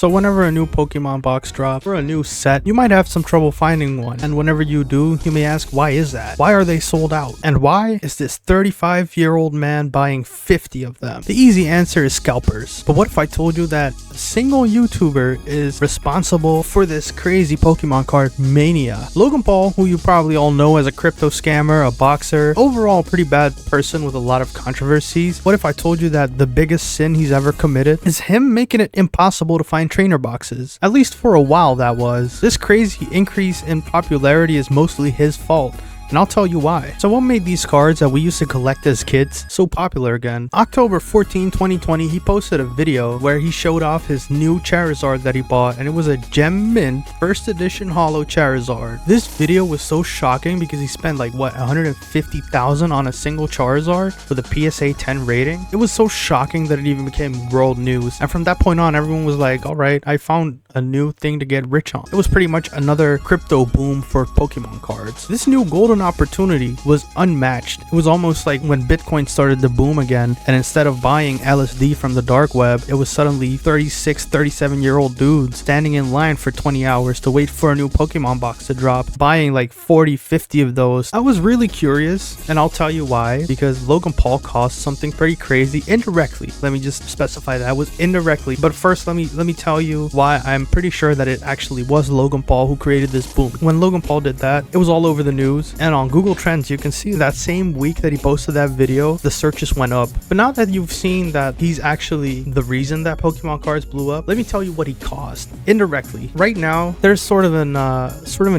So whenever a new Pokemon box drops or a new set, you might have some trouble finding one. And whenever you do, you may ask, why is that? Why are they sold out? And why is this 35-year-old man buying 50 of them? The easy answer is scalpers. But what if I told you that a single YouTuber is responsible for this crazy Pokemon card mania? Logan Paul, who you probably all know as a crypto scammer, a boxer, overall pretty bad person with a lot of controversies. What if I told you that the biggest sin he's ever committed is him making it impossible to find trainer boxes? At least for a while that was. This crazy increase in popularity is mostly his fault, and I'll tell you why. So what made these cards that we used to collect as kids so popular again? October 14, 2020, he posted a video where he showed off his new Charizard that he bought, and it was a Gem Mint first edition holo Charizard. This video was so shocking because he spent like what, 150,000 on a single Charizard with a PSA 10 rating. It was so shocking that it even became world news, and from that point on everyone was like, alright, I found a new thing to get rich on. It was pretty much another crypto boom for Pokemon cards. This new golden opportunity was unmatched. It was almost like when Bitcoin started to boom again, and instead of buying LSD from the dark web, it was suddenly 36, 37-year-old dudes standing in line for 20 hours to wait for a new Pokemon box to drop, buying like 40, 50 of those. I was really curious, and I'll tell you why. Because Logan Paul caused something pretty crazy indirectly. Let me just specify that it was indirectly. But first, let me tell you why I'm pretty sure that it actually was Logan Paul who created this boom. When Logan Paul did that, it was all over the news, and on Google Trends you can see that same week that he posted that video, the searches went up. But now that you've seen that he's actually the reason that Pokemon cards blew up, let me tell you what he caused indirectly. Right now there's sort of an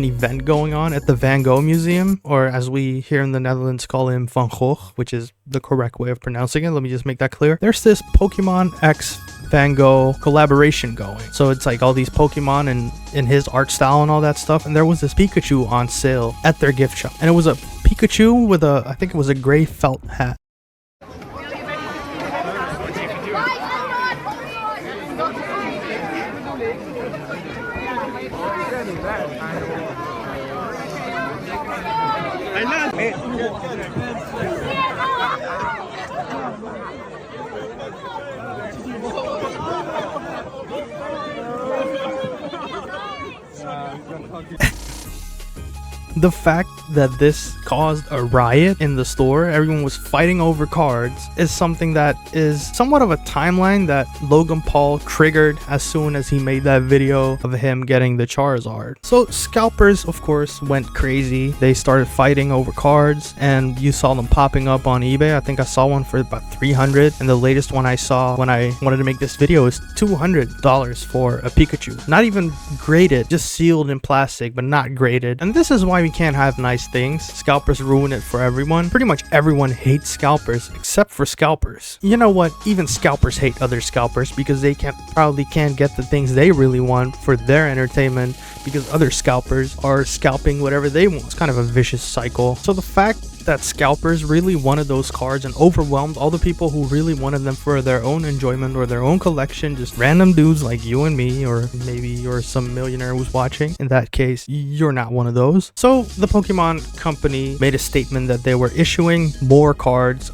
event going on at the Van Gogh Museum, or as we here in the Netherlands call him Van Gogh, which is the correct way of pronouncing it. Let me just make that clear. There's this Pokemon X Van Gogh collaboration going. So it's like all these Pokemon and in his art style and all that stuff. And there was this Pikachu on sale at their gift shop. And it was a Pikachu with a, I think it was a gray felt hat. The fact that this caused a riot in the store, everyone was fighting over cards, is something that is somewhat of a timeline that Logan Paul triggered as soon as he made that video of him getting the Charizard. So scalpers, of course, went crazy. They started fighting over cards, and you saw them popping up on eBay. I think I saw one for about 300, and the latest one I saw when I wanted to make this video is $200 for a Pikachu. Not even graded, just sealed in plastic, but not graded. And this is why we can't have nice things. Scalpers ruin it for everyone. Pretty much everyone hates scalpers except for scalpers. You know what? Even scalpers hate other scalpers because they probably can't get the things they really want for their entertainment because other scalpers are scalping whatever they want. It's kind of a vicious cycle. So the fact that scalpers really wanted those cards and overwhelmed all the people who really wanted them for their own enjoyment or their own collection, just random dudes like you and me, or maybe you're some millionaire who's watching. In that case, you're not one of those. So the Pokemon company made a statement that they were issuing more cards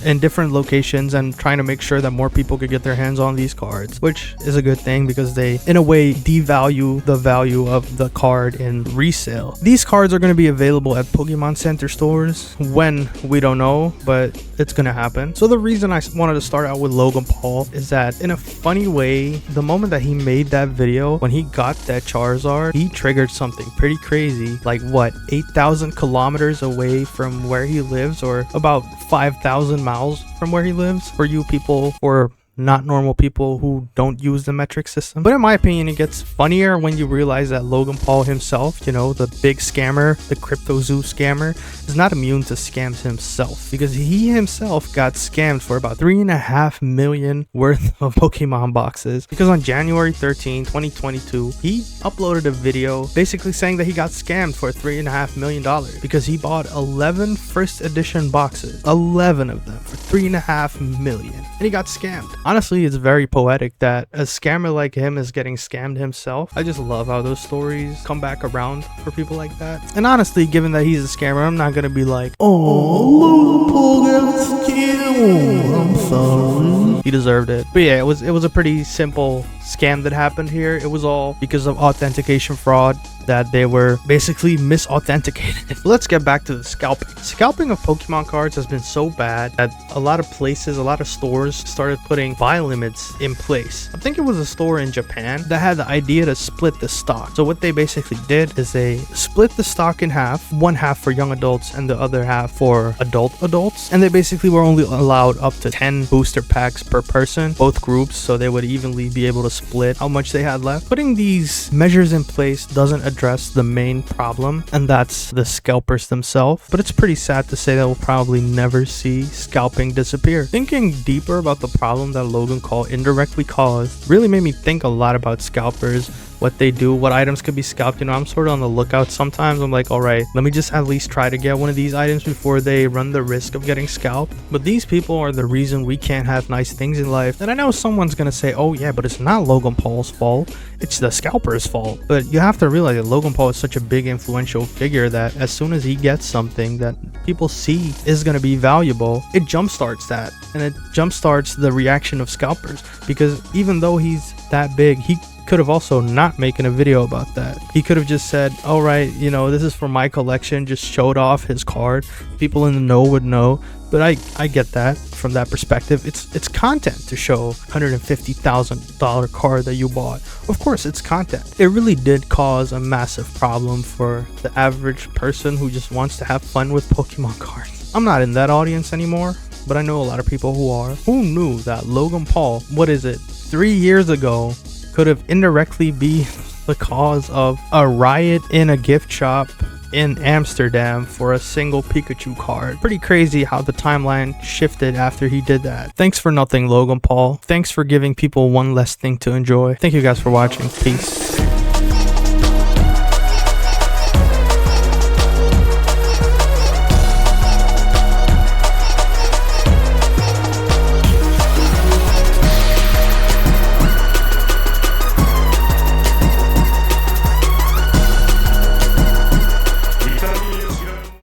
in different locations and trying to make sure that more people could get their hands on these cards, which is a good thing because they in a way devalue the value of the card in resale. These cards are going to be available at Pokemon Center stores. When, we don't know, but it's gonna happen. So the reason I wanted to start out with Logan Paul is that in a funny way, the moment that he made that video, when he got that Charizard, he triggered something pretty crazy. Like what, 8,000 kilometers away from where he lives, or about 5,000 miles from where he lives, for you people, or not normal people who don't use the metric system. But in my opinion, it gets funnier when you realize that Logan Paul himself, you know, the big scammer, the crypto zoo scammer, is not immune to scams himself, because he himself got scammed for about 3.5 million worth of Pokemon boxes. Because on January 13, 2022, he uploaded a video basically saying that he got scammed for $3.5 million because he bought 11 first edition boxes, 11 of them for $3.5 million, and he got scammed. Honestly, it's very poetic that a scammer like him is getting scammed himself. I just love how those stories come back around for people like that. And honestly, given that he's a scammer, I'm not gonna be like, oh, Logan Paul got scammed, I'm sorry. he deserved it. But yeah, it was a pretty simple scam that happened here. It was all because of authentication fraud, that they were basically misauthenticated. Let's get back to the scalping. Scalping of Pokemon cards has been so bad that a lot of places, a lot of stores started putting buy limits in place. I think it was a store in Japan that had the idea to split the stock. So what they basically did is they split the stock in half, one half for young adults and the other half for adults. And they basically were only allowed up to 10 booster packs per person, both groups, so they would evenly be able to split how much they had left. Putting these measures in place doesn't address the main problem, and that's the scalpers themselves. But it's pretty sad to say that we'll probably never see scalping disappear. Thinking deeper about the problem that Logan Paul indirectly caused really made me think a lot about scalpers, what they do, what items could be scalped. You know, I'm sort of on the lookout sometimes. I'm like, all right, let me just at least try to get one of these items before they run the risk of getting scalped. But these people are the reason we can't have nice things in life. And I know someone's gonna say, oh yeah, but it's not Logan Paul's fault, it's the scalper's fault. But you have to realize that Logan Paul is such a big influential figure that as soon as he gets something that people see is gonna be valuable, it jumpstarts that, and it jumpstarts the reaction of scalpers. Because even though he's that big, he could have also not making a video about that. He could have just said, all right, you know, this is for my collection, just showed off his card. People in the know would know. But I get that from that perspective. It's content to show $150,000 card that you bought. Of course, it's content. It really did cause a massive problem for the average person who just wants to have fun with Pokemon cards. I'm not in that audience anymore, but I know a lot of people who are. Who knew that Logan Paul, 3 years ago, could have indirectly be the cause of a riot in a gift shop in Amsterdam for a single Pikachu card? Pretty crazy how the timeline shifted after he did that. Thanks for nothing, Logan Paul. Thanks for giving people one less thing to enjoy. Thank you guys for watching. Peace.